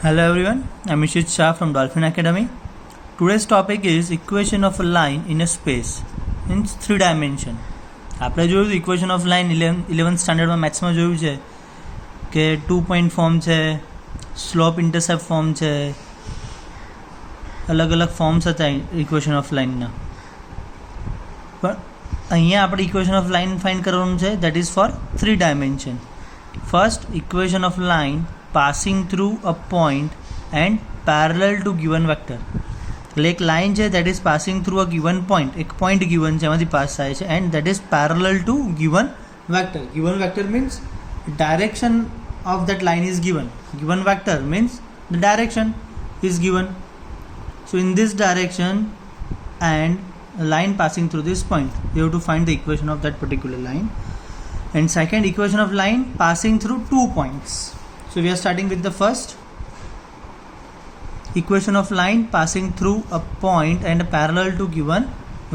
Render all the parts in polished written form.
Hello everyone, I'm Ishit Shah from Dolphin Academy. Today's topic is equation of a line in a space in 3 dimension. આપણે જોયું equation of line 11th સ્ટાન્ડર્ડમાં મેથ્સમાં જોયું છે કે 2 point form છે, slope intercept form છે, અલગ અલગ forms હતા ઇક્વેશન ઓફ લાઇનના. પણ અહીંયા આપણે ઇક્વેશન ઓફ લાઇન ફાઇન્ડ કરવાનું છે, that is four 3 dimension. First equation of line passing through a point and parallel to given vector. એટલે એક લાઇન છે that is passing through a given point, એક point given છે એમાંથી pass થાય છે and that is parallel to given vector. Given vector means direction of that line is given. Given vector means the direction is given. So in this direction and a line passing through this point, you have to find the equation of that particular line. And second, equation of line passing through 2 points. So we are starting with the first equation of line passing through a point and a parallel to given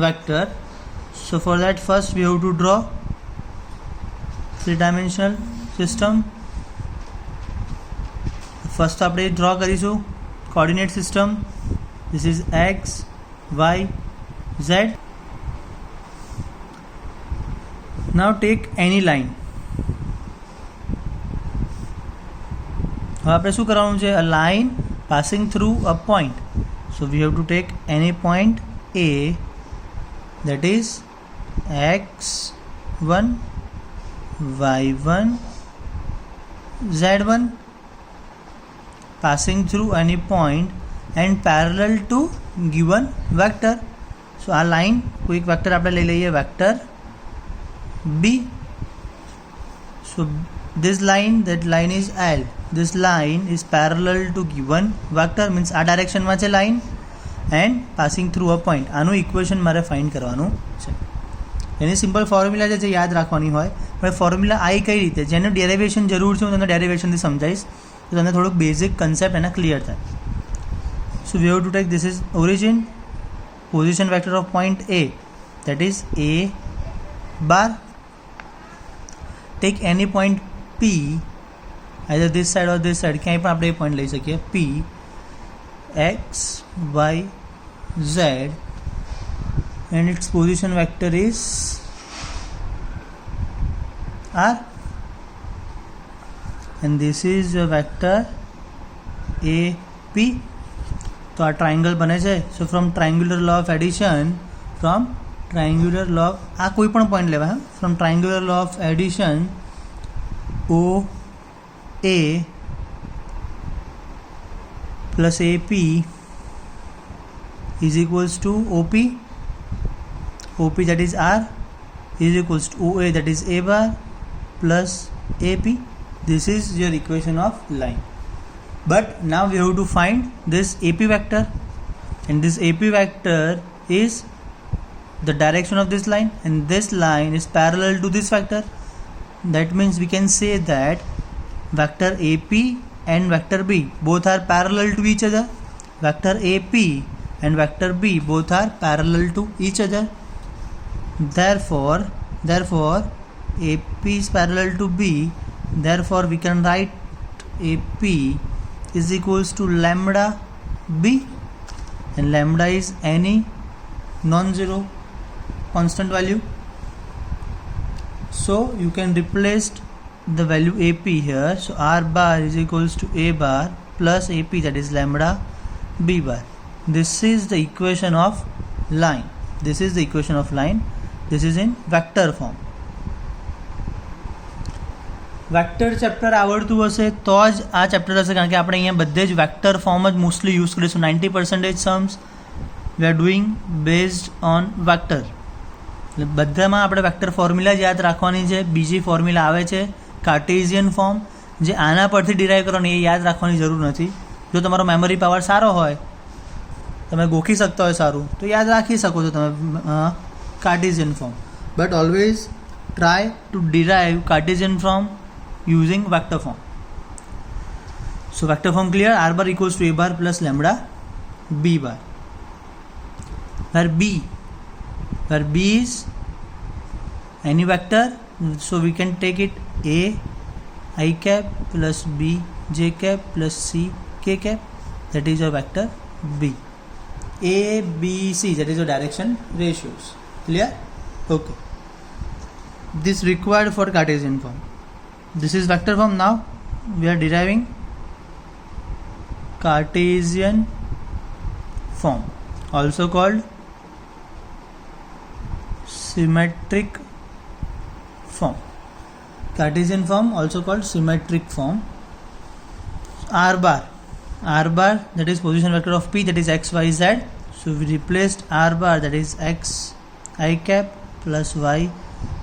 vector. So for that first we have to draw 3-dimensional system. First આપણે draw કરીશું coordinate system. This is x, y, z. Now take any line. હવે આપણે શું કરવાનું છે? a line passing through a point. So we have to take any point A, that is x1, y1, z1, passing through any point and parallel to given vector. So આ line કોઈ vector આપણે લઈ લઈએ, vector B. So this line, that line is L. This line is parallel to given vector, means આ ડાયરેક્શનમાં છે line and passing through a point. આનું equation મારે find કરવાનું છે. એની સિમ્પલ ફોર્મ્યુલા જે યાદ રાખવાની હોય, પણ ફોર્મ્યુલા આવી કઈ રીતે, જેનું ડેરિવેશન જરૂર છે હું તમને ડેરિવેશનથી સમજાવીશ તો તમને થોડુંક બેઝિક કન્સેપ્ટ એના ક્લિયર થાય. So we have to take this is origin, position vector of point A, that is A bar. Take any point P, either this side or this side, ક્યાંય પણ આપણે એ પોઈન્ટ લઈ શકીએ. P, x, y, z, and its position vector is R, and this is a vector AP. તો આ triangle બને છે. So from triangular law of addition, from triangular law of, આ કોઈ પણ પોઈન્ટ લેવા, from triangular law of addition O A plus AP is equals to OP. OP, that is R, is equals to OA, that is A bar, plus AP. This is your equation of line. But now we have to find this AP vector, and this AP vector is the direction of this line, and this line is parallel to this vector. That means we can say that vector AP and vector B both are parallel to each other. Vector AP and vector B both are parallel to each other. Therefore AP is parallel to B. Therefore we can write AP is equals to lambda B, and lambda is any non-zero constant value. So you can replace the value AP here. So R bar is equals to A bar plus AP, that is lambda B bar. This is the equation of line. This is the equation of line. This is in vector form. Vector chapter આવડતું હશે તો જ આ chapter હશે, કારણ કે આપણે અહીંયા બધે જ વેક્ટર ફોર્મ જ મોસ્ટલી યુઝ કરીશું. 90% Sam's we are doing based on vector. એટલે બધામાં આપણે વેક્ટર ફોર્મ્યુલા જ યાદ રાખવાની છે. બીજી ફોર્મ્યુલા આવે છે કાર્ટેઝિયન ફોર્મ, જે આના પરથી ડિરાઈવ કરવાની, એ યાદ રાખવાની જરૂર નથી. જો તમારો મેમરી પાવર સારો હોય, તમે ગોખી શકતા હોય સારું, તો યાદ રાખી શકો છો તમે Cartesian form. But always try to derive Cartesian form using vector form. So vector form clear. R bar equals to A bar plus lambda B bar, where B is any vector. So we can take it A I cap plus B j cap plus C k cap, that is your vector b. A, B, C, that is your direction ratios. Clear? Okay. This required for Cartesian form. This is vector form. Now we are deriving Cartesian form, also called symmetric form. Cartesian form, also called symmetric form. R bar, that is position vector of P, that is x, y, z. So we replaced R bar, that is x I cap plus y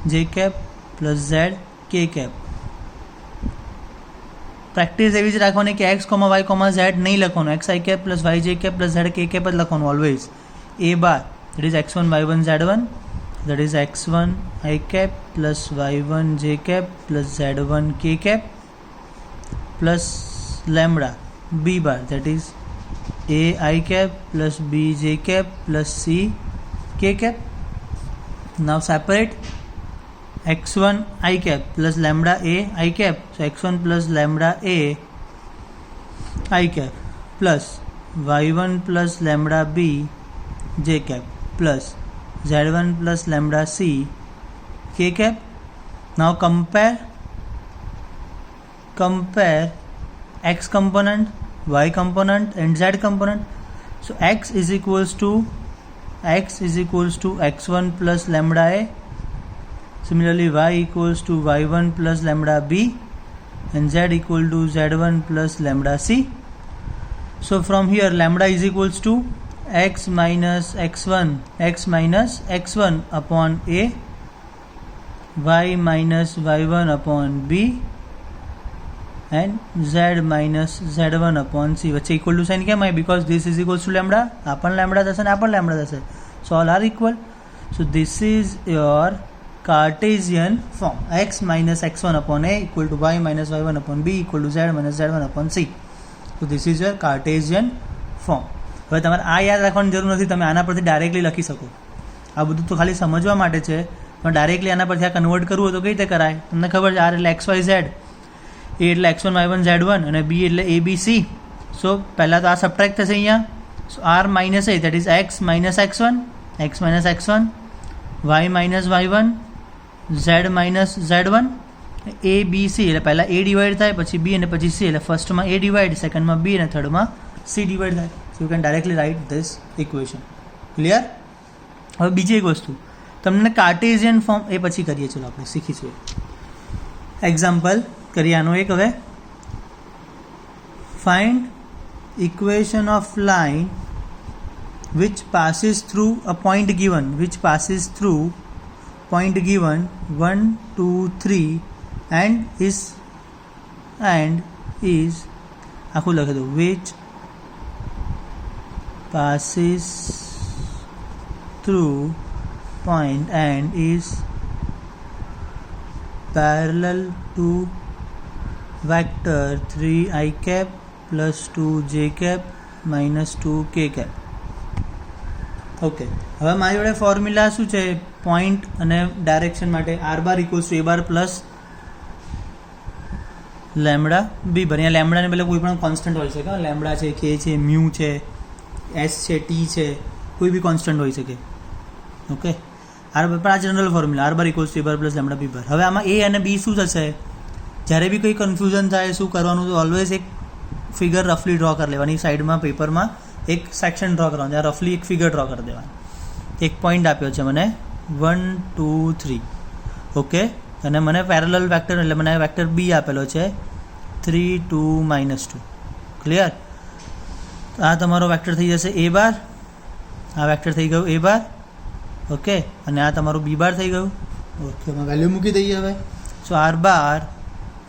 j cap plus z k cap. Practice એવી જ રાખવાની કે x comma y comma z નહીં લખવાનું, x i cap plus y j cap plus z k cap જ લખવાનું always. A bar that is x1 y1 z1, that is x1 i cap plus y1 j cap plus z1 k cap plus lambda b bar that is a I cap plus b j cap plus c k cap. Now separate x1 I cap plus lambda a I cap, so x1 plus lambda a I cap plus y1 plus lambda b j cap plus z1 plus lambda c k cap. Now compare x component, y component and z component. So x is equals to x1 plus lambda a. Similarly y equals to y1 plus lambda b and z equal to z1 plus lambda c. So from here lambda is equals to x minus x1 upon a, y minus y1 upon b and z minus z1 upon c. વચ્ચે equal to sign કેમ આવે? Because this is equals to lambda. આ પણ lambda થશે ને આ પણ lambda થશે. So all are equal. So this is your Cartesian form. X minus x1 upon a equal to y minus y1 upon b equal to z minus z1 upon c. So this is your Cartesian form. હવે તમારે આ યાદ રાખવાની જરૂર નથી, તમે આના પરથી ડાયરેક્ટલી લખી શકો. આ બધું તો ખાલી સમજવા માટે છે, પણ ડાયરેક્ટલી આના પરથી આ કન્વર્ટ કરવું હોય તો કઈ રીતે કરાય? તમને ખબર છે, આર એટલે એક્સ વાય ઝેડ, એ એટલે x1 y1 z1 અને b એટલે a b c. સો પહેલાં તો આ સબટ્રેક્ટ થશે અહીંયા. સો r minus a that is x minus x1 y minus y1 z minus z1 a b c. એટલે પહેલાં a ડિવાઈડ થાય, પછી b અને પછી c. એટલે ફર્સ્ટમાં a ડિવાઈડ, સેકન્ડમાં b અને થર્ડમાં c ડિવાઈડ થાય. So you can directly write this equation. Clear? હવે બીજી એક વસ્તુ તમને કાર્ટેઝિયન ફોર્મ એ પછી કરીએ, ચલો આપણે શીખીશું. એક્ઝામ્પલ કરીએ આનો એક. હવે find equation of line which passes through a point given, 1 2 3 and is આખું લખી દો, which passes through point and is parallel to vector 3 I cap plus 2 j cap minus 2 k cap. Okay, હવે મારી જોડે ફોર્મ્યુલા શું છે point અને direction માટે? R bar equals to a bar plus lambda b bar. અહીંયા લેમ્બડાને પહેલાં કોઈ પણ કોન્સ્ટન્ટ હોઈ શકે, લેમ્બડા છે, કે છે, મ્યુ છે, એસ છે, ટી છે, કોઈ બી કોન્સ્ટન્ટ હોઈ શકે. ઓકે, આર બાર પણ આ general formula, r bar equals to a bar plus lambda b bar. હવે આમાં એ અને બી શું થશે? જ્યારે બી કોઈ કન્ફ્યુઝન થાય શું કરવાનું, તો ઓલવેઝ એક ફિગર રફલી ડ્રો કરી લેવાની, સાઈડમાં પેપરમાં એક સેક્શન ડ્રો કરવાનું, ત્યાં રફલી એક ફિગર ડ્રો કરી દેવાનું. એક પોઈન્ટ આપ્યો છે મને 1 2 3. ઓકે, અને મને પેરેલલ વેક્ટર એટલે મને વેક્ટર બી આપેલો છે 3 2 -2. ક્લિયર? આ તમારો વેક્ટર થઈ જશે એ બાર, આ વેક્ટર થઈ ગયું એ બાર. ઓકે, અને આ તમારું બી બાર થઈ ગયું. ઓકે, એમાં વેલ્યુ મૂકી દઈએ હવે. So r bar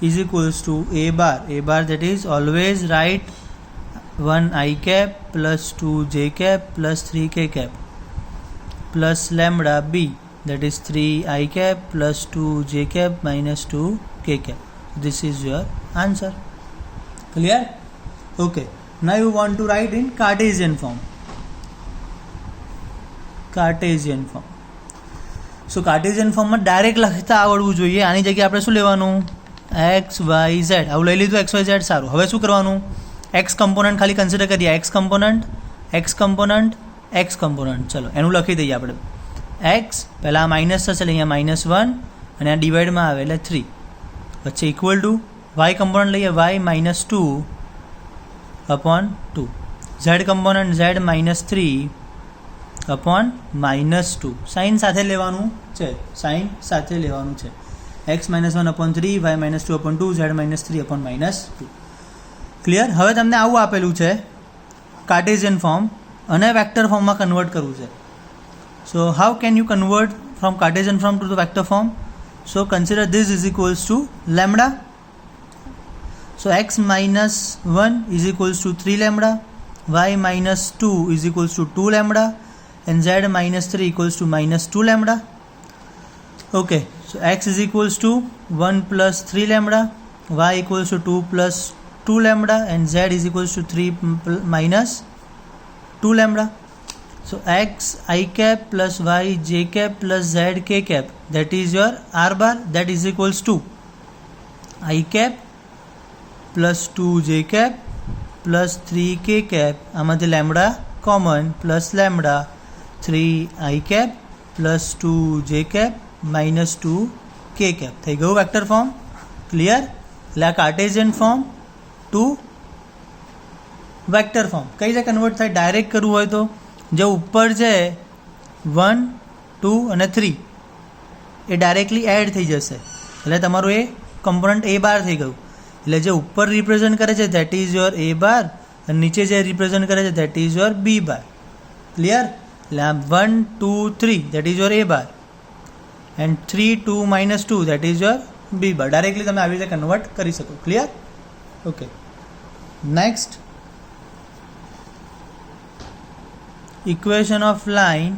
is equals to a bar that is always right 1 I cap plus 2 j cap plus 3 k cap plus lambda b that is 3 I cap plus 2 j cap minus 2 k cap. This is your answer. Clear? Okay, now you want to write in Cartesian form. So Cartesian form માં direct લખતા આવડવું જોઈએ. આની જગ્યાએ આપણે શું લેવાનું? x y z. આવું લઈ લીધું x y z. સારું, હવે શું કરવાનું? एक्स कम्पोनंट खाली कन्सिडर करिए, x component x component x component, चलो एनु लखी दईए आपणे एक्स पहला माइनस थशे એટલે અહીંયા -1 અને આ ડિવાઇડમાં આવે એટલે 3 વચ્ચે ઇક્વલ ટુ વાય કમ્પોનન્ટ લઈએ y -2 upon 2, z component z -3 upon -2, sign साथे लेवानुं छे, साइन साथे लेवानुं छे, x -1 upon 3 y -2 upon 2 z -3 upon -2. Clear. हवे तमने आवुं आपेलुं छे कार्टेशियन फॉर्म अने वेक्टर फॉर्म में कन्वर्ट करवुं छे. So how can you convert from Cartesian form to the vector form? So consider this is equals to lambda. So x minus 1 is equals to 3 lambda, y minus 2 is equals to 2 lambda, and z minus 3 equals to minus 2 lambda. Okay, so x is equals to 1 plus 3 lambda, y equals to 2 plus 2 lambda, and z is equals to 3 minus 2 lambda. So x I cap plus y j cap plus z k cap, that is your r bar, that is equals to I cap plus 2 j cap plus 3 k cap, आमांथी lambda common plus lambda 3 i cap plus 2 j cap minus 2 k cap. थई गयुं vector form. Clear. એટલે આ કાર્ટેशियन form to vector form कई રીતે convert થાય? Direct करવું હોય તો જે ઉપર છે 1 2 અને 3 એ डायरेक्टली एड થઈ જશે એટલે તમારું એ કમ્પોનન્ટ ए बार થઈ ગયું. એટલે જે ઉપર રિપ્રેઝન્ટ કરે છે that is your a bar અને નીચે જે રિપ્રેઝન્ટ કરે છે that is your b bar. Clear. એટલે આ 1 2 3 that is your a bar and 3 2 -2 that is your b bar. Directly તમે આવી રીતે કન્વર્ટ કરી શકો. Clear. Okay. Next, equation of line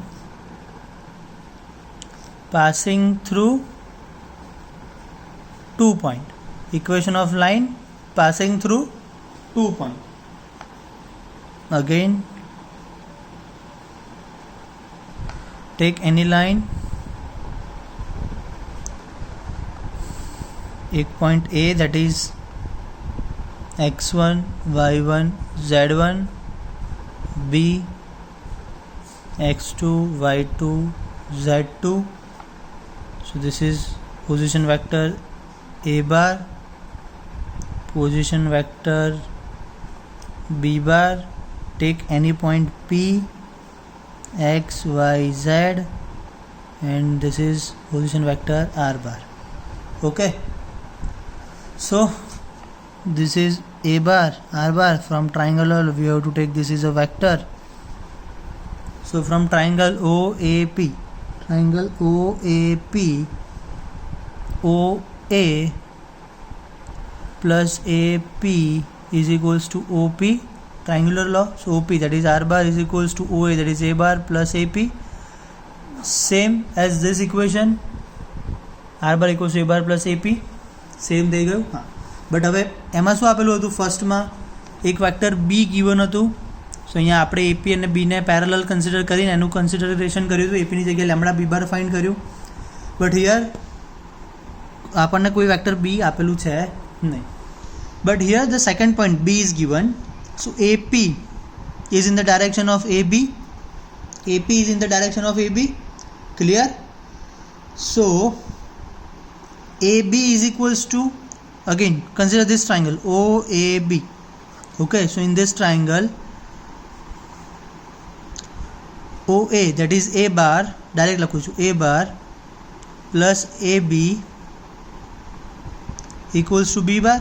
passing through 2 point. Equation of line passing through 2 point. Again, take any line, एक point A that is x1 y1 z1, B x2 y2 z2. So this is position vector A bar, position vector B bar. Take any point P, x, y, z, and this is position vector R bar. Okay, so this is A bar, R bar. From triangle we have to take this is a vector. So from triangle OAP, OA plus AP is equals to OP, triangular law. So OP, that is R bar, is equals to OA, that is A bar plus AP. Same as this equation, R bar equals to A bar plus AP. Same થઈ ગયું. હા, but હવે એમાં શું આપેલું હતું? ફર્સ્ટમાં એક vector બી given હતું. સો અહીંયા આપણે એપી અને બીને પેરેલલ કન્સિડર કરીને એનું કન્સિડરેશન કર્યું હતું. એપીની જગ્યાએ લેમ્બડા બી બાર ફાઇન્ડ કર્યું. બટ હિયર આપણને કોઈ વેક્ટર બી આપેલું છે નહીં. But here the second point B is given. So AP is in the direction of AB. AP is in the direction of AB. Clear? So AB is equals to, again consider this triangle OAB. Okay, so in this triangle OA, that is A bar, direct લખું છું, A bar plus AB equals to B bar.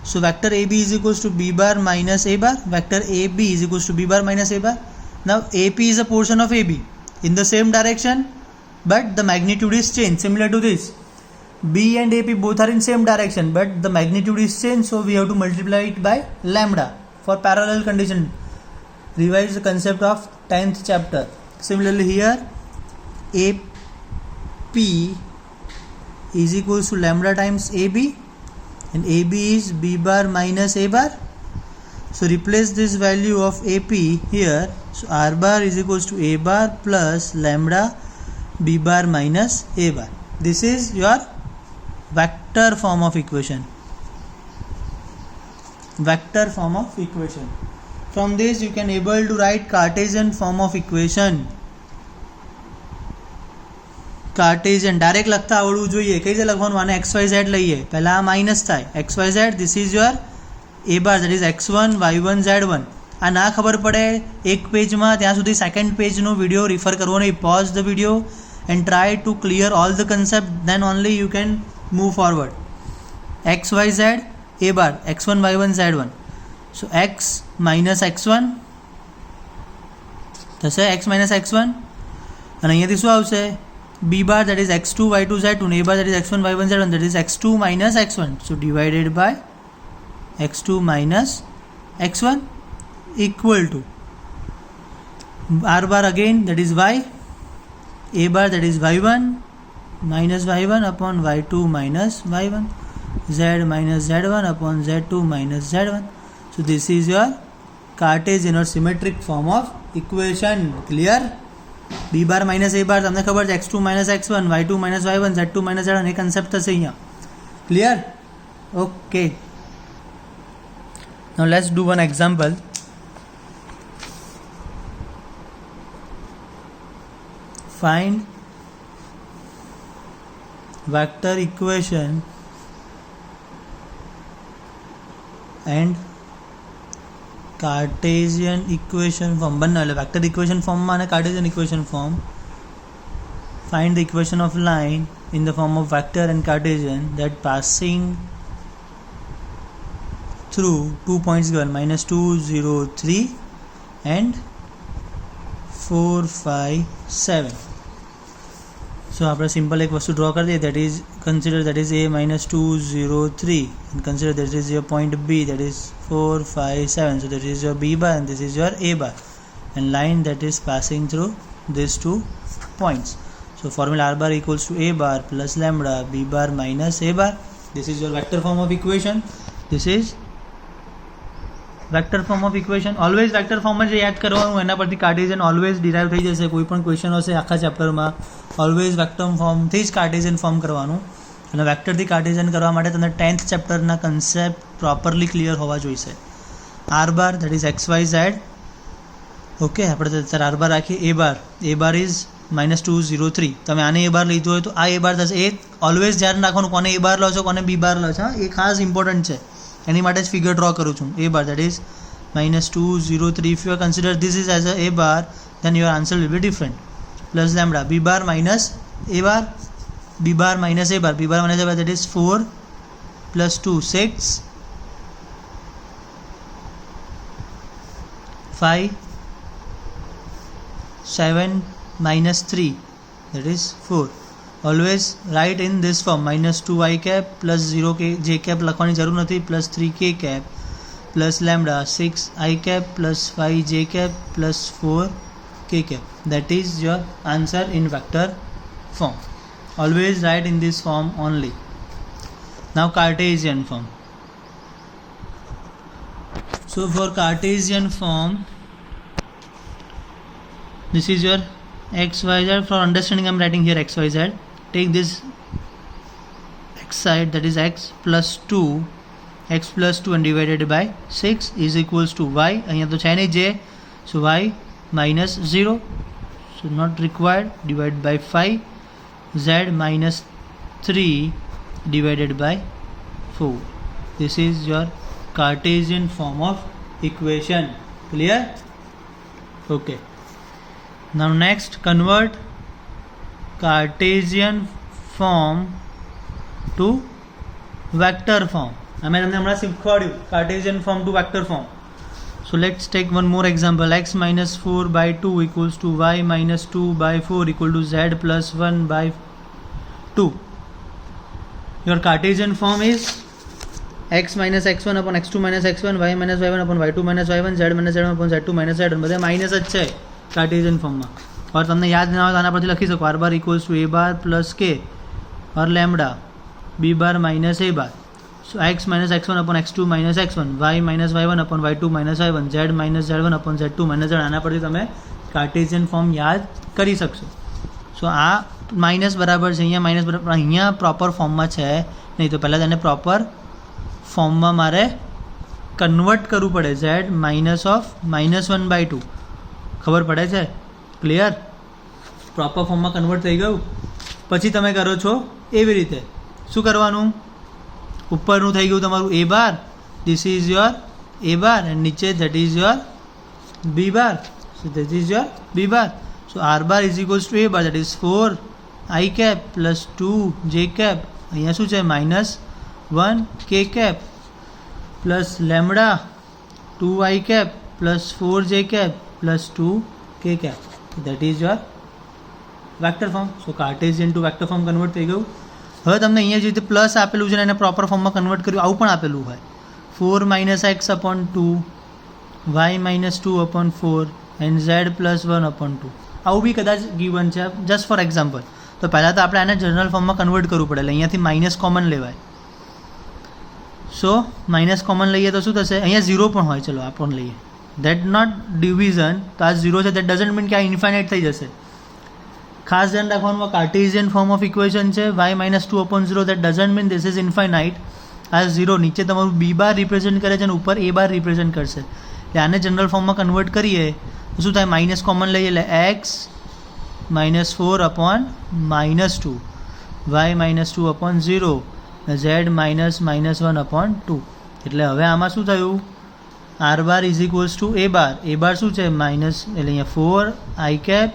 So vector AB is equals to B bar minus A bar. Vector AB is equals to B bar minus A bar. Now AP is a portion of AB in the same direction, but the magnitude is changed. Similar to this, B and AP both are in same direction, but the magnitude is changed. So we have to multiply it by lambda for parallel condition. Revise the concept of 10th chapter. Similarly here, AP is equals to lambda times AB. And AB is B bar minus A bar. So replace this value of AP here. So R bar is equals to A bar plus lambda B bar minus A bar. This is your vector form of equation. vector form of equation. From this you can able to write Cartesian form of equation. Cartesian direct લખતા આવડવું જોઈએ. કઈ રીતે લખવાનું? આને XYZ લઈએ, પહેલાં આ માઇનસ થાય, XYZ, this is your A bar, that is X1 Y1 Z1. આ ના ખબર પડે એક પેજમાં, ત્યાં સુધી સેકન્ડ પેજનો વિડીયો રિફર કરવો નહીં. Pause the video and try to clear all the concept, then only you can move forward. XYZ A bar, X1 Y1 Z1. So X minus X1 થશે, X માઇનસ X1, અને અહીંયાથી શું આવશે? B bar, that is X2 Y2 Z2, and A bar, that is X1 Y1 Z1, that is X2 minus X1. So divided by X2 minus X1 equal to R bar again, that is Y. A bar, that is Y1 minus Y1 upon Y2 minus Y1. Z minus Z1 upon Z2 minus Z1. So this is your Cartesian or symmetric form of equation. Clear? B bar minus A બાર તમને ખબર છે, X2 minus X1, Y2 minus Y1, Z2 minus Z1, એ concept થશે અહીંયા. Clear? Okay. Now let's do one example. Find vector equation and Cartesian equation form. બંને એટલે vector equation ફોર્મમાં અને Cartesian equation form. Find the equation of line in the form of vector and Cartesian that passing through 2 points given, -2 0 3 and 4 5 7. So આપણે simple એક વસ્તુ draw કરી દઈએ, that is consider that is A -2 0 3 and consider that is your point B, that is 4 5 7. So that is your B bar and this is your A bar, and line that is passing through these 2 points. So formula R bar equals to A bar plus lambda B bar minus A bar. This is your vector form of equation. This is vector form of equation. Always vector form જ યાદ કરવાનું, એના પરથી Cartesian always derive થઈ જશે. કોઈ પણ question હશે આખા ચેપ્ટરમાં, ઓલવેઝ વેક્ટર ફોર્મથી જ કાર્ટેઝિયન ફોર્મ કરવાનું. અને વેક્ટરથી કાર્ટેઝિયન કરવા માટે તમને 10th ચેપ્ટરના કન્સેપ્ટ પ્રોપરલી ક્લિયર હોવા જોઈશે. R bar, that is XYZ. Okay, આપણે અત્યારે આર બાર રાખીએ. A bar is -2 0 3. તમે આને A બાર લીધું હોય તો આ A બાર થશે. એ ઓલવેઝ ધ્યાન રાખવાનું કોને A બાર લો છો, કોને B બાર લો છો. એ ખાસ ઇમ્પોર્ટન્ટ છે, એની માટે જ ફિગર ડ્રો કરું છું. A bar, that is -2 0 3. If you consider this is as a bar, then your answer will be different. Plus lambda B bar minus A bar, B bar minus A bar, B bar minus A bar, that is 4 plus 2 6 5 7 minus 3, that is 4. Always write in this form, -2 I cap plus 0 k j cap લખવાની જરૂર નથી, plus 3 k cap plus lambda 6 I cap plus 5 j cap plus 4 k cap. That is your answer in vector form. Always write in this form only. Now Cartesian form. So for Cartesian form, this is your XYZ. For understanding, I am writing here XYZ. Take this x side, that is x plus 2 and divided by 6 is equals to y. અહીંયા તો છે નહીં j, so y minus 0, so not required, divided by 5. Z minus 3 divided by 4. This is your Cartesian form of equation. Clear? Okay. Now next, convert Cartesian form to vector form. અમે તમને હમણાં શીખવાડ્યું Cartesian form to vector form. So let's take one more example. X minus 4 by 2 equals to y minus 2 by 4 equal to z plus 1 by 2. Your Cartesian form is x minus x1 upon x2 minus x1, y minus y1 upon y2 minus y1, z minus z1 upon z2 minus z1. બધા minus જ છે Cartesian ફોર્મમાં. और તમને યાદ ના હોય તો આના પરથી લખી શકો, R bar equals to A bar plus K or lambda B bar minus A bar. So x minus x1 upon x2 minus x1, y minus y1 upon y2 minus y1, z minus z1 upon z2 minus z. આના પરથી તમે Cartesian form યાદ કરી શકશો. સો આ minus બરાબર છે, અહીંયા માઇનસ બરાબર, અહીંયા પ્રોપર ફોર્મમાં છે નહીં, તો પહેલાં તેને પ્રોપર ફોર્મમાં મારે કન્વર્ટ કરવું પડે z માઇનસ ઓફ -1/2. ખબર પડે છે? ક્લિયર? પ્રોપર ફોર્મમાં કન્વર્ટ થઈ ગયું. પછી તમે કરો છો એવી રીતે. શું કરવાનું? ઉપરનું થઈ ગયું તમારું a bar, this is your a bar, and નીચે that is your b bar. So that is your b bar. So r bar is equals to a bar, that is 4 i cap plus 2 j cap. અહીંયા શું છે? -1 k cap plus lambda 2 i cap plus 4 j cap plus 2 k cap. That is your vector form. So Cartesian to vector form convert થઈ ગયું. હવે તમને અહીંયા જે રીતે પ્લસ આપેલું છે ને એને પ્રોપર ફોર્મમાં કન્વર્ટ કર્યું, આવું પણ આપેલું હોય 4 - x upon 2 y - 2 upon 4 and z plus 1 upon 2. આવું બી કદાચ ગીવન છે, જસ્ટ ફોર એક્ઝામ્પલ. તો પહેલાં તો આપણે આને જનરલ ફોર્મમાં કન્વર્ટ કરવું પડે, એટલે અહીંયાથી માઇનસ કોમન લેવાય. સો માઇનસ કોમન લઈએ તો શું થશે? અહીંયા 0 પણ હોય, ચલો આ પણ લઈએ. દેટ નોટ ડિવિઝન, તો આ 0 છે, દેટ ડઝન્ટ મીન કે આ ઇન્ફાઇનાઇટ થઈ જશે. ખાસ ધ્યાન રાખવાનું, કાર્ટેશિયન ફોર્મ ઓફ ઇક્વેશન છે, y - 2 upon 0, that doesn't mean this is infinite. આ 0 નીચે તમારું b બાર રિપ્રેઝેન્ટ કરે છે અને ઉપર a બાર રિપ્રેઝેન્ટ કરશે. એટલે આને જનરલ ફોર્મમાં કન્વર્ટ કરીએ તો શું થાય? માઇનસ કોમન લઈએ એટલે x -4 upon -2, y - 2 upon 0, z -1 upon 2. એટલે હવે આમાં શું થયું? r bar is equals to a bar. a bar શું છે? માઇનસ, એટલે અહીંયા 4 i cap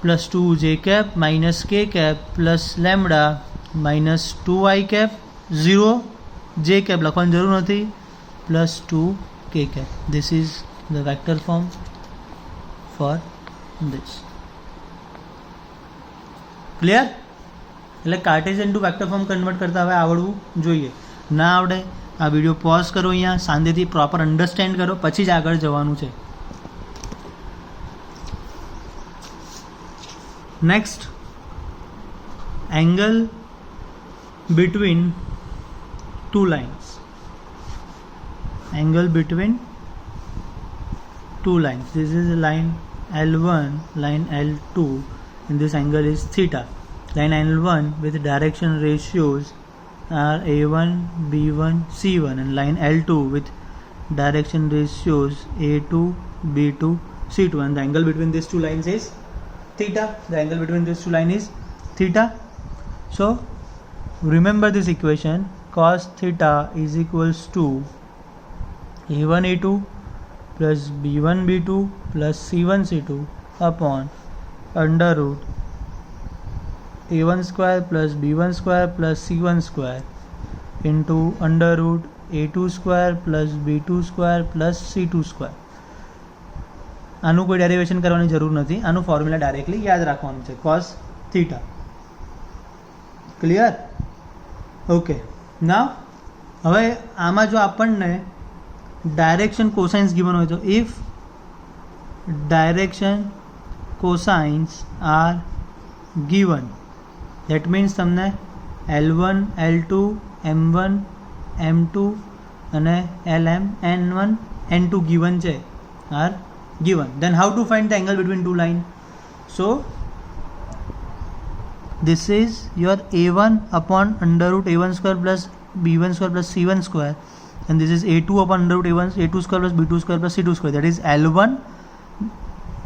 plus 2 j cap minus k cap plus lambda minus 2 i cap 0 j cap લખવાની જરૂર નથી plus 2 k cap. This is the vector form for this. Clear? એટલે Cartesian to vector form convert કરતા હવે આવડવું જોઈએ. ના આવડે, આ વિડીયો પોઝ કરો, અહીંયા શાંતિથી પ્રોપર અન્ડરસ્ટેન્ડ કરો, પછી જ આગળ જવાનું છે. Next, angle between two lines. Angle between two lines. This is line L1, line L2, and this angle is theta. Line L1 with direction ratios are A1, B1, C1, and line L2 with direction ratios A2, B2, C2, and the angle between these two lines is theta. The angle between these two lines is theta. So remember this equation, cos theta is equals to a1 a2 plus b1 b2 plus c1 c2 upon under root a1 square plus b1 square plus c1 square into under root a2 square plus b2 square plus c2 square. આનું કોઈ derivation કરવાની જરૂર નથી, આનું formula directly યાદ રાખવાનું છે, cos theta. Clear? Okay. નાવ હવે આમાં જો આપણને ડાયરેક્શન કોસાઇન્સ ગિવન હોય તો if direction cosines R given, that means તમને L1, L2, M1, M2 અને LM, N1, N2 ગિવન છે, R given, then how to find the angle between two lines? So this is your a1 upon under root a1 square plus b1 square plus c1 square, and this is a2 upon under root a2 square plus b2 square plus c2 square, that is L1.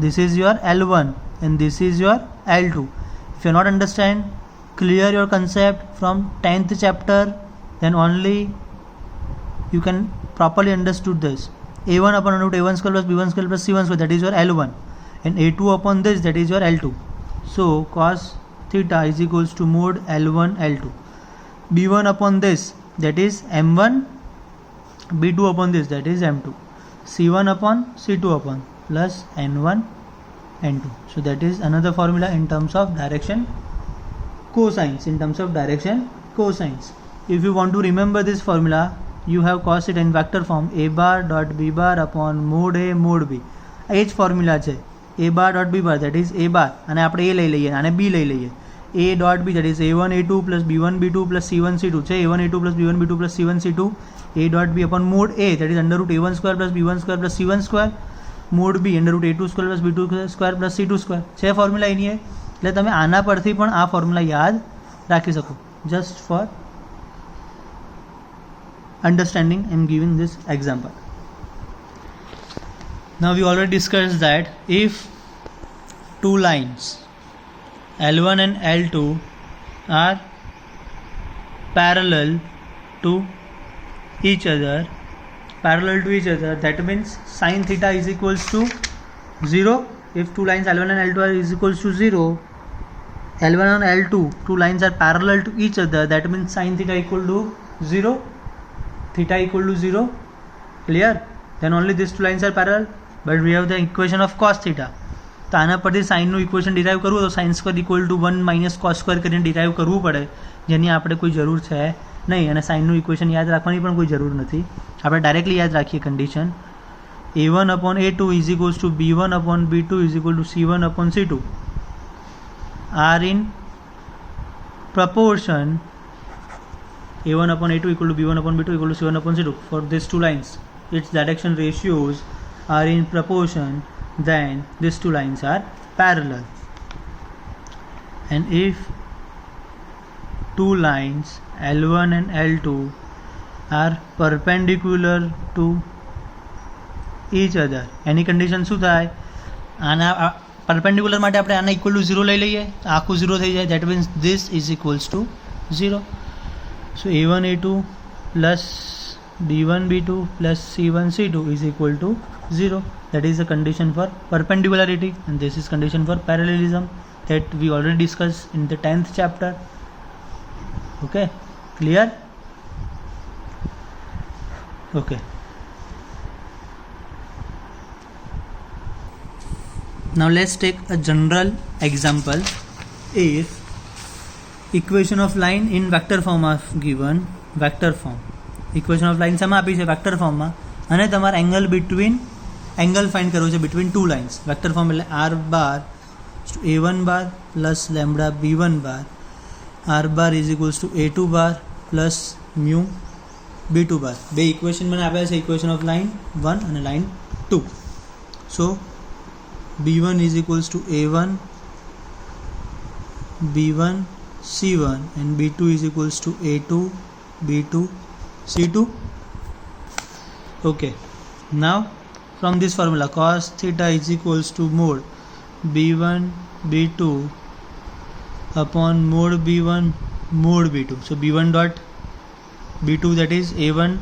This is your L1 and this is your L2. If you not understand, clear your concept from 10th chapter, then only you can properly understood this. a1 upon under root a1 square plus b1 square plus c1 square, that is your L1, and a2 upon this, that is your L2. So cos theta is equals to mod L1 L2. b1 upon this, that is M1, b2 upon this, that is M2, c1 upon c2 upon plus n1 n2. So that is another formula in terms of direction cosines. In terms of direction cosines, if you want to remember this formula, you have cos it in vector form a bar dot b bar upon mod a mod b. આ જ formula છે, a bar dot b bar, that is a bar, અને આપણે a લઈ લઈએ અને b લઈ લઈએ, a dot b, that is a1 a2 plus b1 b2 plus c1 c2 છે, a1 a2 plus b1 b2 plus c1 c2, a dot b upon mod a, that is under root a1 square plus b1 square plus c1 square, mod b under root a2 square plus b2 square plus c2 square છે formula એની. એટલે તમે આના પરથી પણ આ formula યાદ રાખી શકો, just four understanding I am giving this example. Now we already discussed that if two lines L1 and L2 are parallel to each other, that means sin theta is equals to 0. If two lines L1 and L2 are is equals to 0, L1 and L2, two lines are parallel to each other, that means sin theta equal to 0, theta equal to 0. Clear? Then only these two lines are parallel. But we have the equation of cos theta. તો આના પરથી સાઇનનું equation derive કરવું તો sine square equal to 1 minus cos square કરીને derive કરવું પડે, જેની આપણે કોઈ જરૂર છે નહીં, અને સાઇનનું ઇક્વેશન યાદ રાખવાની પણ કોઈ જરૂર નથી. આપણે ડાયરેક્ટલી યાદ રાખીએ condition a1 upon a2 is equals to b1 upon b2 is equal to c1 upon c2 are in proportion a1 upon a2 equal to b1 upon b2 equal to c1 upon c2. For these two lines, its direction ratios are in proportion, then these two lines are parallel. And if two lines L1 and L2 are perpendicular to each other, any condition શું થાય? આના perpendicular માટે આપણે આના equal to 0 લઈ લઈએ, આખું 0 થઈ જાય. That means this is equals to 0. So a1 a2 plus b1 b2 plus c1 c2 is equal to 0. That is the condition for perpendicularity, and this is condition for parallelism that we already discussed in the 10th chapter. Okay, clear? Okay. Now let's take a general example. If equation of line in vector form are given, vector form, equation of line sama આપી છે vector ફોર્મમાં, અને તમારે angle between angle find કરવો છે between two lines. Vector form એટલે r bar a1 bar plus lambda b1 bar, r bar is equals to a2 bar plus mu b2 bar. બે equation મને આપ્યા છે, ઇક્વેશન ઓફ લાઇન 1 અને line 2. So b1 is equals two a1 b1 c1 and b2 is equals to a2 b2 c2. Okay, now from this formula cos theta is equals to mod b1 b2 upon mod b1 mod b2. So b1 dot b2, that is a1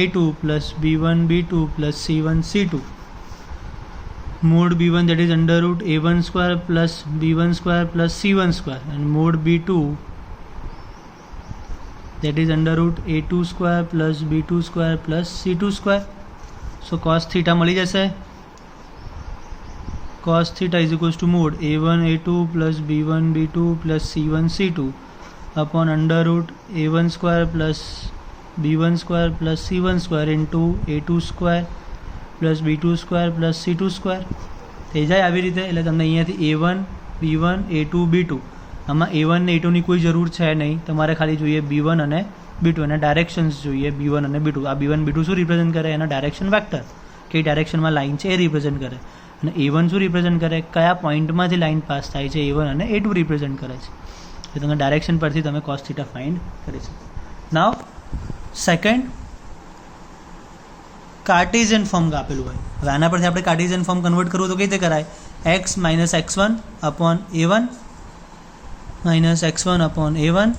a2 plus b1 b2 plus c1 c2, mod b1 that is under root a1 square plus b1 square plus c1 square, and mod b2 that is under root a2 square plus b2 square plus c2 square. So cos theta મળી જશે. Cos theta is equals to mod a1 a2 plus b1 b2 plus c1 c2 upon under root a1 square plus b1 square plus c1 square into a2 square plus b2 square plus c2 square. થઈ જાય આવી રીતે. એટલે તમને અહીંયાથી a1 b1 a2 b2, આમાં a1 ને a2 ની કોઈ જરૂર છે નહીં, તમારે ખાલી જોઈએ b1 અને b2, અને ડાયરેક્શન્સ જોઈએ b1 અને b2. આ b1 b2 શું રિપ્રેઝેન્ટ કરે? એના ડાયરેક્શન વેક્ટર, કઈ ડાયરેક્શનમાં લાઇન છે એ રિપ્રેઝેન્ટ કરે. અને a1 શું રિપ્રેઝેન્ટ કરે? કયા પોઈન્ટમાંથી લાઇન પાસ થાય છે, a1 અને a2 રિપ્રેઝેન્ટ કરે છે. એટલે તમે ડાયરેક્શન પરથી તમે cos theta ફાઇન્ડ કરી શકો. નાવ સેકન્ડ, કાર્ટેઝિયન ફોર્મ આપેલું હોય. હવે આના પરથી આપણે કાર્ટેઝિયન ફોર્મ કન્વર્ટ કરવું તો કઈ રીતે કરાય? x minus x1 upon a1 minus x1 upon a1,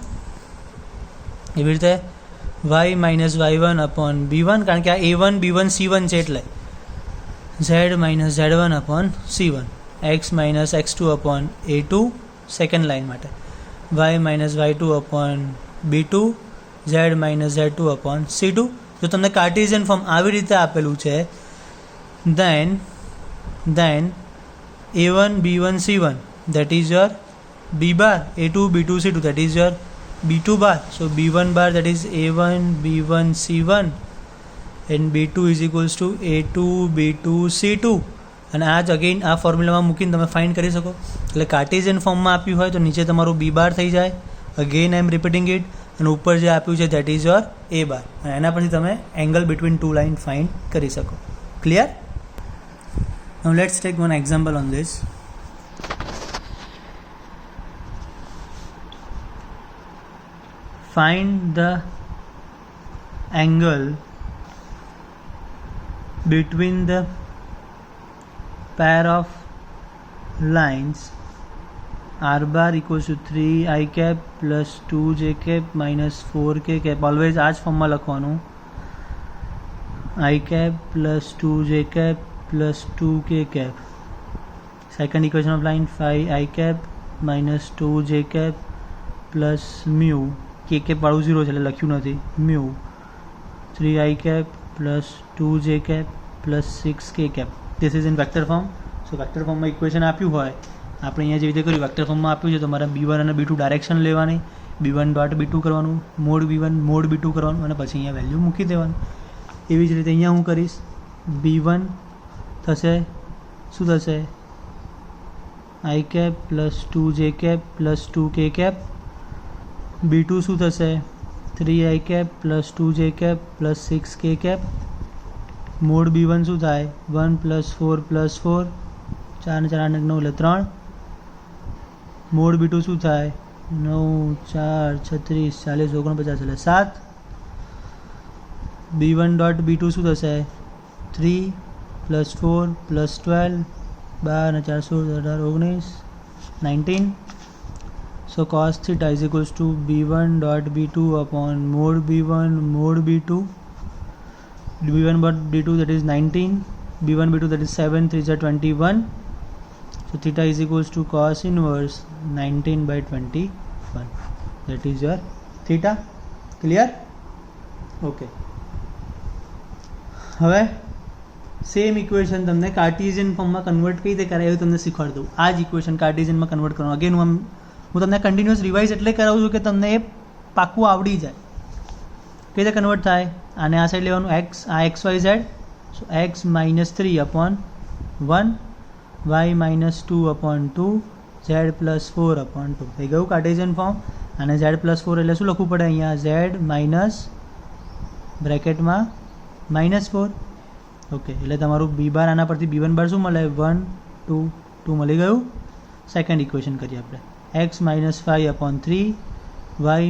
એવી રીતે y minus y1 upon b1, કારણ કે આ a1 b1 c1 છે એટલે z minus z1 upon c1, x minus x2 upon a2 second line માટે, y minus y2 upon b2, z minus z2 upon c2. જો તમને કાર્ટેઝિયન ફોર્મ આવી રીતે આપેલું છે, then a1 b1 c1 that is your b bar, a2 b2 c2 that is your b2 bar. So b1 bar that is a1 b1 c1 and b2 is equals to a2 b2 c2. અને આ જ again આ ફોર્મ્યુલામાં મૂકીને તમે find કરી શકો. એટલે Cartesian ફોર્મમાં આપ્યું હોય તો નીચે તમારું બી બાર થઈ જાય, again I am repeating it, અને ઉપર જે આપ્યું છે that is your a bar, અને એના પછી તમે angle between two line find કરી શકો. Clear? Now let's take one example on this. Find the angle between the pair of lines r bar equals to 3 I cap plus 2 j cap minus 4 k cap. Always આ જ ફોર્મમાં લખવાનું, I cap plus 2 j cap plus 2 k cap. Second equation of line 5 I cap minus 2 j cap plus mu, k cap વાળું 0 છે એટલે લખ્યું નથી, mu 3 I cap plus 2 j cap plus 6 k cap. This is in vector form. So vector ફોર્મમાં equation આપ્યું હોય, આપણે અહીંયા જે રીતે કર્યું વેક્ટર ફોર્મમાં આપ્યું છે, તો મારે B1 અને B2 ડાયરેક્શન લેવાની, B1 ડોટ B2 કરવાનું, મોડ B1 મોડ B2 કરવાનું અને પછી અહીંયા વેલ્યુ મૂકી દેવાનું. એવી જ રીતે અહીંયા હું કરીશ, B1 થશે શું થશે, I cap plus 2 j cap plus 2 k cap. B2 શું થશે, 3 I cap plus 2 j cap plus 6 k cap. Mode B1 શું થાય, 1 પ્લસ 4 પ્લસ 4, 4 ને 4 8 9 એટલે 3. મોડ B2 શું થાય, 9 4 36 40 49 એટલે 7. B1 ડોટ B2 શું થશે, 3 પ્લસ 4 પ્લસ 12, 12 ને 4 16 18 19 19. સો cos theta is equals to B1 dot B2 upon mod B1 mod B2. B1 dot B2 that is 19, B1 B2 that is 7 3 is 21. So theta is equals to cos inverse 19 by 21. That is your theta. Clear? Okay. હવે same equation તમને Cartesian ફોર્મમાં convert કઈ રીતે કરાય એવું તમને શીખવાડી દઉં. આ જ ઇક્વેશન કાર્ટેશિયનમાં કન્વર્ટ કરવાનું. અગેન હું તમને કન્ટિન્યુઅસ રિવાઇઝ એટલે કરાવું છું કે તમને એ પાક્કું આવડી જાય. કઈ રીતે કન્વર્ટ થાય, આને આ સાઈડ લેવાનું, x આ એક્સ વાય ઝેડ, સો x minus 3 upon 1, y minus 2 upon 2, z plus 4 upon 2. થઈ ગયું કાર્ટેશિયન ફોર્મ. અને z પ્લસ 4 એટલે શું લખવું પડે અહીંયા, z માઇનસ બ્રેકેટમાં માઇનસ 4. ઓકે, એટલે તમારું બી બાર આના પરથી B1 બાર શું મળે, 1 2 2 મળી ગયું. સેકન્ડ ઇક્વેશન કરીએ આપણે, x minus 5 upon 3, y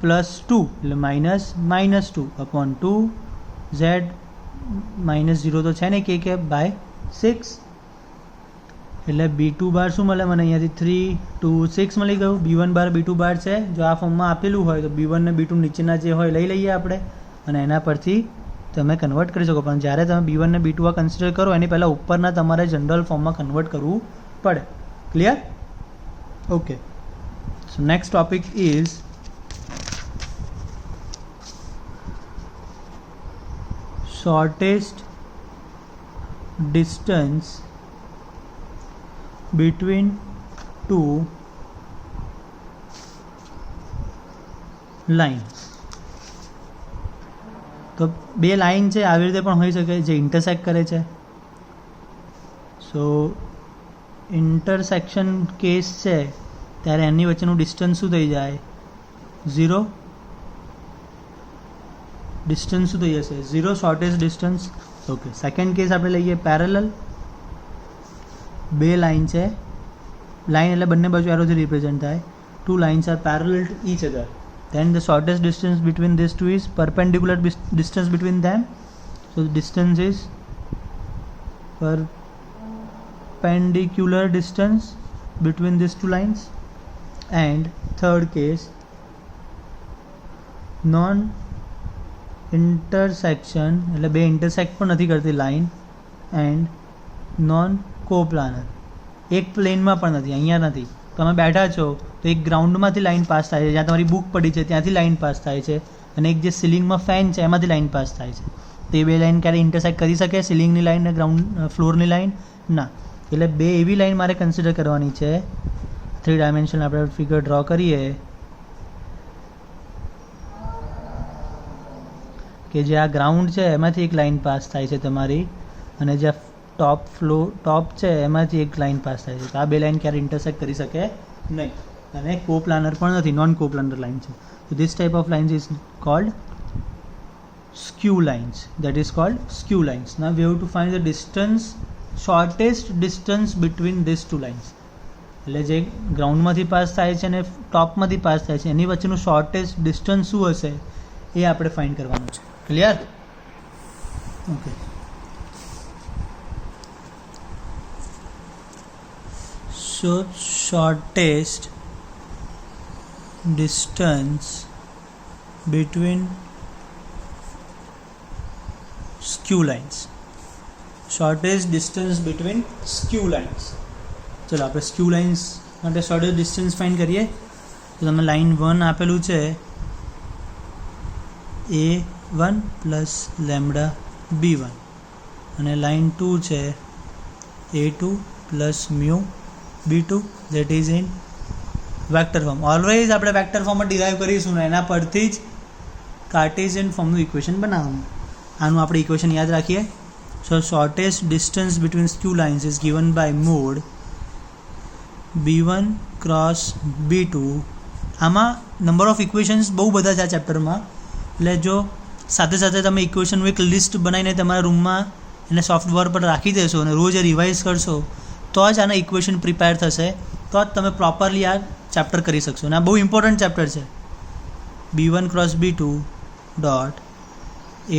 plus 2 એટલે minus minus 2 upon 2, z minus 0 તો છે ને કે કે બાય 6. એટલે B2 બાર શું મળે મને અહીંયાથી 3 2 6 મળી ગયું. B1 બાર B2 બાર છે, જો આ ફોર્મમાં આપેલું હોય તો B1 ને B2 નીચેના જે હોય લઈ લઈએ આપણે અને એના પરથી તમે કન્વર્ટ કરી શકો. પણ જ્યારે તમે B1 ને B2 આ કન્સિડર કરો એની પહેલાં ઉપરના તમારે જનરલ ફોર્મમાં કન્વર્ટ કરવું પડે. Clear? Okay. So next topic is shortest distance between two lines. તો બે લાઇન છે આવી રીતે પણ હોઈ શકે જે ઇન્ટરસેક્ટ કરે છે. સો ઇન્ટરસેક્શન કેસ છે ત્યારે એની વચ્ચેનું ડિસ્ટન્સ શું થઈ જાય, 0. ડિસ્ટન્સ શું થઈ જશે, 0, shortest distance. Okay, second case આપણે લઈએ પેરેલલ. બે લાઇન છે, લાઇન એટલે બંને બાજુ એરોથી રિપ્રેઝેન્ટ થાય. Two lines are parallel to each other, then the shortest distance between these two is perpendicular distance between them. So the distance is perpendicular distance between these two lines. And third case, non intersection એટલે બે intersect પણ નથી કરતી line, and non coplanar, એક પ્લેનમાં પણ નથી. અહીંયા નથી, તમે બેઠા છો તો એક ગ્રાઉન્ડમાંથી લાઇન પાસ થાય છે, જ્યાં તમારી બુક પડી છે ત્યાંથી લાઇન પાસ થાય છે, અને એક જે સિલિંગમાં ફેન છે એમાંથી લાઇન પાસ થાય છે. તો એ બે લાઇન ક્યારે ઇન્ટરસેક્ટ કરી શકે, સિલિંગની લાઇન અને ગ્રાઉન્ડ ફ્લોરની લાઇન? ના. એટલે બે એવી લાઇન મારે કન્સિડર કરવાની છે. 3 ડાયમેન્શન આપણે ફિગર ડ્રો કરીએ કે જે આ ગ્રાઉન્ડ છે એમાંથી એક લાઇન પાસ થાય છે તમારી, અને જે ટોપ છે એમાંથી એક લાઇન પાસ થાય છે. તો આ બે લાઇન ક્યારે ઇન્ટરસેક્ટ કરી શકે નહીં, અને કોપ્લાનર પણ નથી, નોન કોપ્લાનર લાઇન છે. So this type of lines is called skew lines. That is called skew lines. Now we have to find the distance, shortest distance between these two lines. એટલે જે ગ્રાઉન્ડમાંથી pass થાય છે અને ટોપમાંથી pass થાય છે એની વચ્ચેનું shortest distance શું હશે એ આપણે ફાઇન્ડ કરવાનું છે. Clear? Okay. So shortest distance between skew lines. Shortest distance between skew lines. ચલો આપણે સ્ક્યુ લાઇન્સ માટે શોર્ટેસ્ટ ડિસ્ટન્સ ફાઇન્ડ કરીએ. તો તમે લાઇન 1 આપેલું છે A1 પ્લસ લેમ્ડા B1 અને લાઇન 2 છે A2 plus mu B2 that is in vector form. Always આપણે વેક્ટર ફોર્મમાં ડિરાઈવ કરીશું ને એના પરથી જ કાર્ટેશિયન ફોર્મનું ઇક્વેશન બનાવવાનું. આનું આપણે ઇક્વેશન યાદ રાખીએ. So shortest distance between skew lines is given by mod B1 cross B2. આમાં નંબર ઓફ ઇક્વેશન્સ બહુ બધા છે આ ચેપ્ટરમાં, એટલે જો સાથે સાથે તમે ઇક્વેશનનું એક લિસ્ટ બનાવીને તમારા રૂમમાં એને સોફ્ટવેર પર રાખી દેશો અને રોજ રિવાઇઝ કરશો તો જ આના ઇક્વેશન પ્રિપેર થશે, તો જ તમે પ્રોપરલી આ ચેપ્ટર કરી શકશો. અને આ બહુ ઇમ્પોર્ટન્ટ ચેપ્ટર છે. B1 cross B2 dot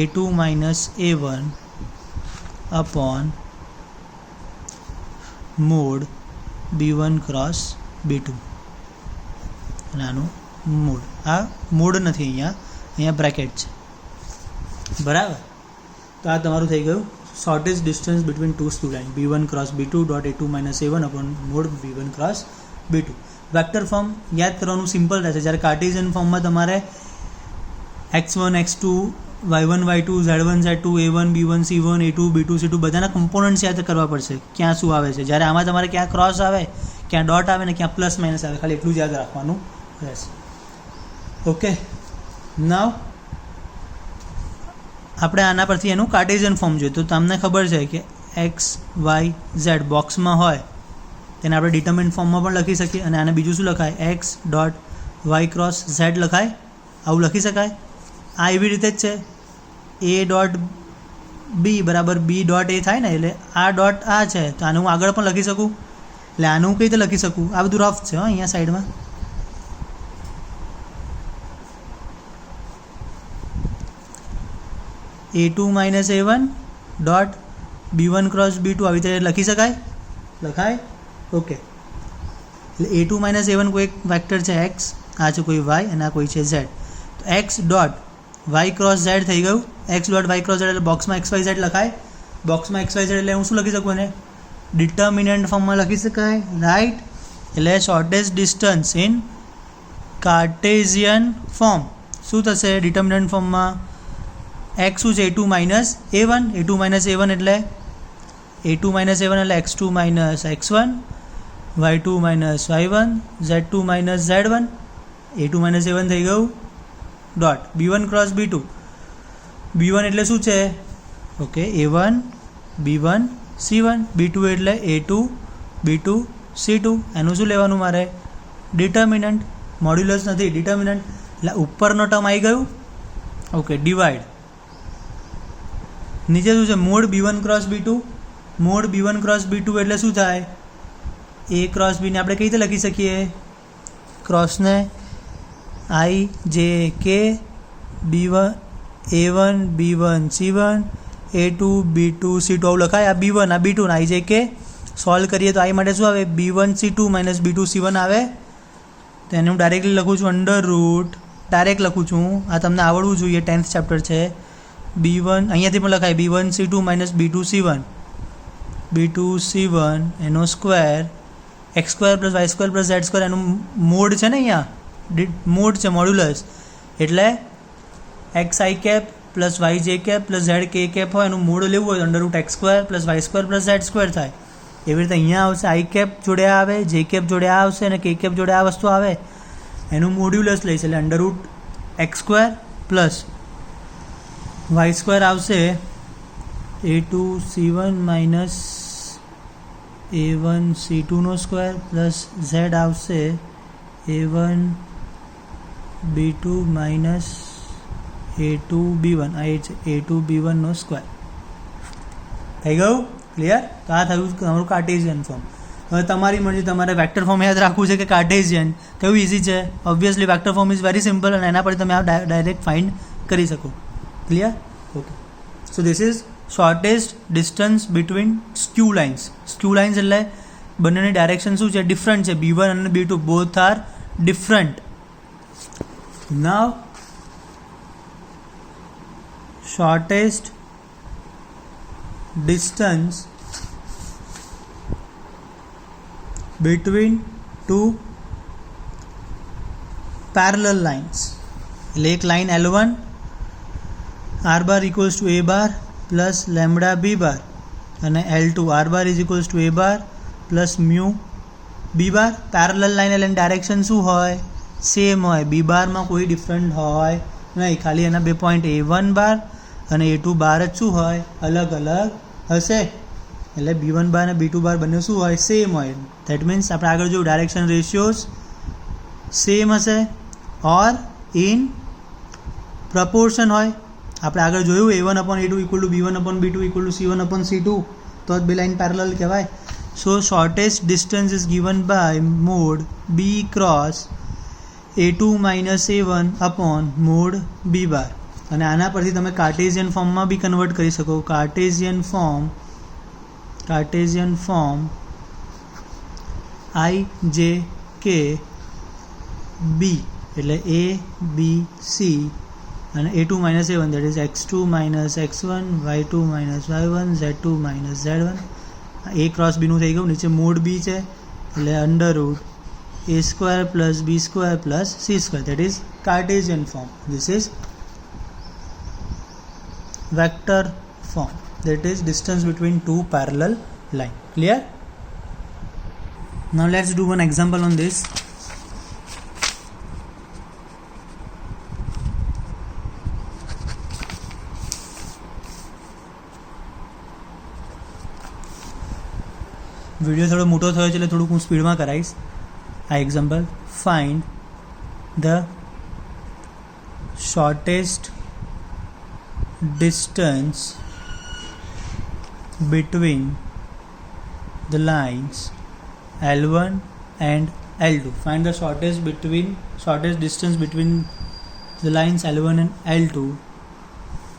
A2 minus A1 upon mod B1 cross B2 અને આનું મોડ. આ મોડ નથી, અહીંયા બ્રેકેટ છે, બરાબર? તો આ તમારું થઈ ગયું shortest distance between two skew line B1 cross B2 dot A2 minus A1 upon mod B1 cross B2. Vector form યાદ કરવાનું સિમ્પલ રહેશે. જ્યારે કાર્ટેશિયન ફોર્મમાં તમારે x1 x2 y1 y2 z1 z2 a1 b1 c1 a2 b2 c2 બધાના components યાદ કરવા પડશે, ક્યાં શું આવે છે. જ્યારે આમાં તમારે ક્યાં ક્રોસ આવે, ક્યાં ડોટ આવે ને ક્યાં પ્લસ માઇનસ આવે, ખાલી એટલું જ યાદ રાખવાનું રહેશે. ઓકે, નાવ આપણે આના પરથી એનું કાર્ટેશિયન ફોર્મ જોઈએ. તો તમને ખબર છે કે એક્સ વાય ઝેડ બોક્સમાં હોય તેને આપણે ડિટર્મિનન્ટ ફોર્મમાં પણ લખી શકીએ. અને આને બીજું શું લખાય? X dot y cross z લખાય, આવું લખી શકાય. આ એવી રીતે જ છે, એ ડોટ બી બરાબર બી ડોટ એ થાય ને, એટલે આ ડોટ આ છે તો આને હું આગળ પણ લખી શકું. એટલે આનું કઈ રીતે લખી શકું? આ બધું રફ છે અહીંયા સાઈડમાં. A2 minus A1 dot B1 cross B2 આવી રીતે લખી શકાય, લખાય? ઓકે, એટલે A2 માઇનસ A1 કોઈ એક વેક્ટર છે x, આ છે કોઈ y અને આ કોઈ છે z. તો x dot y cross z થઈ ગયું. X dot y cross z એટલે બોક્સમાં એક્સ વાય ઝેડ લખાય. બોક્સમાં એક્સ વાય ઝેડ એટલે હું શું લખી શકું? એને ડિટર્મિનન્ટ ફોર્મમાં લખી શકાય, રાઈટ? એટલે shortest distance in Cartesian form શું થશે? ડિટર્મિનન્ટ ફોર્મમાં એક્સ શું છે? A2 minus A1. A2 minus A1 એટલે A2 માઇનસ A1 એટલે x2 minus x1, y2 minus y1, z2 minus z1. A2 minus A1 થઈ ગયું dot B1 cross B2. B1 એટલે શું છે? Okay, A1 B1 C1, B2 એટલે A2 B2 C2. એનું શું લેવાનું મારે? ડિટર્મિનન્ટ. મોડ્યુલસ નથી, ડિટર્મિનન્ટ. એટલે ઉપરનો ટર્મ આવી ગયું. Okay, divide. નીચે શું છે? Mode B1 cross B2. Mode B1 cross B2 એટલે શું થાય? A ક્રોસ B ને આપણે કઈ રીતે લખી શકીએ? ક્રોસને I J K B1 A1 B1 C1 A2 B2 C2 આવું લખાય. આ B1 આ B2 ને I J K સોલ્વ કરીએ તો I માટે શું આવે? B1 C2 minus B2 C1 આવે. તો એને હું ડાયરેક્ટલી લખું છું અંડર રૂટ, ડાયરેક્ટ લખું છું. આ તમને આવડવું જોઈએ, 10th ચેપ્ટર છે. B1 અહીંયાથી પણ લખાય B1 C2 minus B2 C1 B2 C1 એનો square x square plus y square plus z square. એનું મોડ છે ને, અહીંયા મોડ છે, મોડ્યુલસ. એટલે x i cap plus y j cap plus z k cap હોય એનું મોડ લેવું હોય under root x square plus y square plus z square થાય. એવી રીતે અહીંયા આવશે આઈ કેપ જોડે આવે, જે કેપ જોડે આવશે અને કે કેપ જોડે આ વસ્તુ આવે, એનું મોડ્યુલસ લઈશ. એટલે under root x square plus y square આવશે A2 C1 માઇનસ A1 C2નો સ્ક્વેર પ્લસ ઝેડ આવશે A1 B2 minus A2 B1. આ A2 B1નો સ્ક્વેર થઈ ગયું. ક્લિયર? તો આ થયું તમારું કાર્ટેશિયન ફોર્મ. હવે તમારી મરજી, તમારે વેક્ટર ફોર્મ યાદ રાખવું છે કે કાર્ટેશિયન, કયું ઇઝી છે? Obviously vector form is very simple અને એના પર તમે આ ડાયરેક્ટ ફાઇન્ડ કરી શકો. Clear? Okay. So this is shortest distance between skew lines. Skew lines એટલે બંનેની ડાયરેક્શન શું છે? ડિફરન્ટ છે. B1 અને B2 both are different. Now shortest distance between two parallel lines. એટલે એક line L1 R bar equals to A bar plus lambda B bar અને L2 R bar is equals to A bar plus mu B bar. Parallel line એટલે direction શું હોય? Same હોય. B બારમાં કોઈ different હોય નહીં, ખાલી એના બે પોઈન્ટ A1 બાર અને A2 બાર જ શું હોય? અલગ અલગ હશે. એટલે B1 બાર અને B2 બાર બંને શું હોય? સેમ હોય. ધેટ મીન્સ આપણે આગળ જોયું ડાયરેક્શન રેશિયોઝ સેમ હશે ઓર ઇન પ્રપોર્શન હોય. આપણે આગળ જોયું A1/A2 equal to B1/B2 equal to C1/C2, તો જ બે લાઇન પેરેલલ કહેવાય. So shortest distance is given by mod B cross A2 minus A1 upon mod B bar. અને આના પરથી તમે કાર્ટેશિયન ફોર્મમાં બી કન્વર્ટ કરી શકો. કાર્ટેશિયન ફોર્મ IJK B એટલે A B C અને A2 minus A1 that is X2 minus X1 Y2 minus Y1 Z2 minus Z1. A cross બીનું થઈ ગયું. નીચે મોડ B છે એટલે under root A square plus B square plus C square, that is Cartesian form. This is vector form, that is distance between two parallel line. Clear? Now let's do one example on this. Video થોડો મોટો થયો છે એટલે થોડુંક હું સ્પીડમાં કરાવીશ. આ example, find the shortest distance between the lines L1 and L2. Find the shortest distance between the lines L1 and L2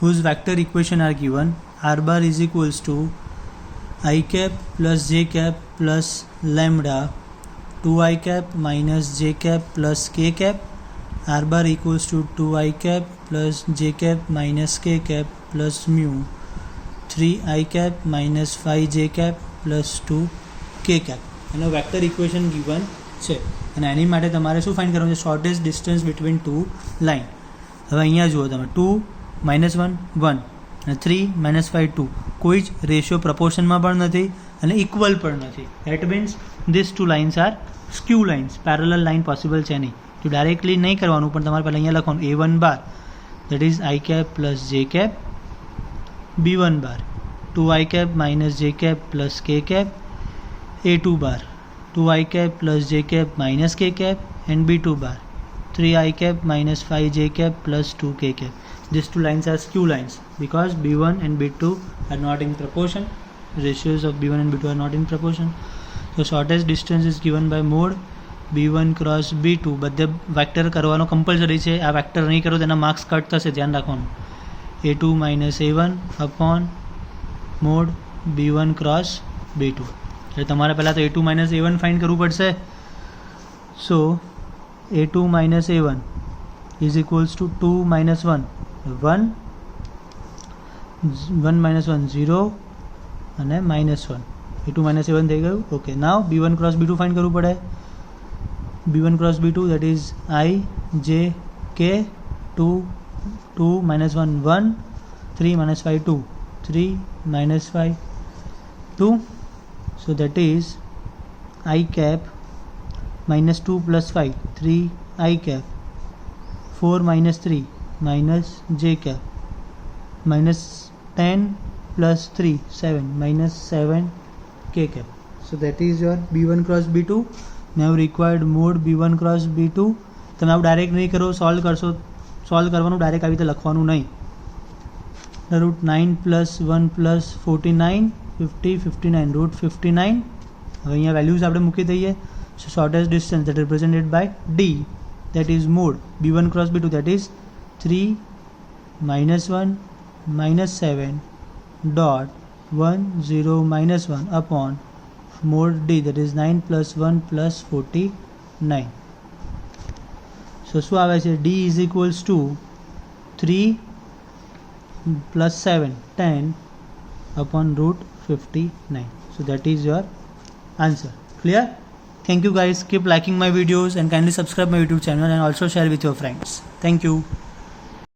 whose vector equation are given. R bar is equals to I cap plus J cap plus lambda 2I cap minus J cap plus K cap. R bar equals to 2I cap plus J cap minus K cap plus mu 3I cap minus 5J cap plus 2K cap. એનો vector equation given છે અને એની માટે તમારે શું find કરવાનું છે? Shortest distance between two line. હવે અહીંયા જુઓ તમે 2 - 1 1 અને 3 - 5 2. કોઈ જ રેશિયો પ્રપોર્શનમાં પણ નથી અને ઇક્વલ પણ નથી. That means this two lines are skew lines. Parallel line possible છે નહીં. તો ડાયરેક્ટલી નહીં કરવાનું, પણ તમારે પહેલાં અહીંયા લખવાનું A1 bar that is I cap plus J cap, B1 bar 2I cap minus J cap plus K cap, A2 bar 2I cap plus J cap minus K cap, and B2 bar 3I cap minus 5J cap plus 2K cap. These two lines are skew lines because B1 and B2 are not in proportion. Ratios of B1 and B2 are not in proportion. So shortest distance is given by mode B1 cross B2. બધે vector કરવાનો compulsory છે. આ vector નહીં કરો તેના marks cut થશે, ધ્યાન રાખવાનું. A2 minus A1 upon mode B1 cross B2. એટલે તમારે પહેલાં તો A2 minus A1 ફાઇન્ડ કરવું પડશે. સો A2 minus A1 is equals to 2 minus 1 1 1 minus 1 0 અને -1. A2 minus A1 થઈ ગયું. ઓકે, નાવ B1 cross B2 ફાઇન્ડ કરવું પડે. B1 cross B2 that is I J K 2 minus 1 1 3 minus 5 2 3 minus 5 2. So that is I cap minus 2 plus 5 3 I cap 4 minus 3 minus J cap minus 10 plus 3 7 minus 7 K cap. So that is your B1 cross B2. Now required mode B1 cross B2. તમે આવું direct નહીં કરો, solve કરવાનું direct આવી રીતે લખવાનું નહીં. Root 9 plus 1 plus 49 50 59 root 59. હવે અહીંયા વેલ્યુઝ આપણે મૂકી દઈએ. So shortest distance that represented by D, that is mode B1 cross B2, that is 3 -1 -7 dot 1 0 -1 upon mod d, that is 9 plus 1 plus 49. So શું આવે છે? d is equals to 3 plus 7 10 upon root 59. So that is your answer. Clear? Thank you guys. Keep liking my videos and kindly subscribe my YouTube channel and also share with your friends. Thank you.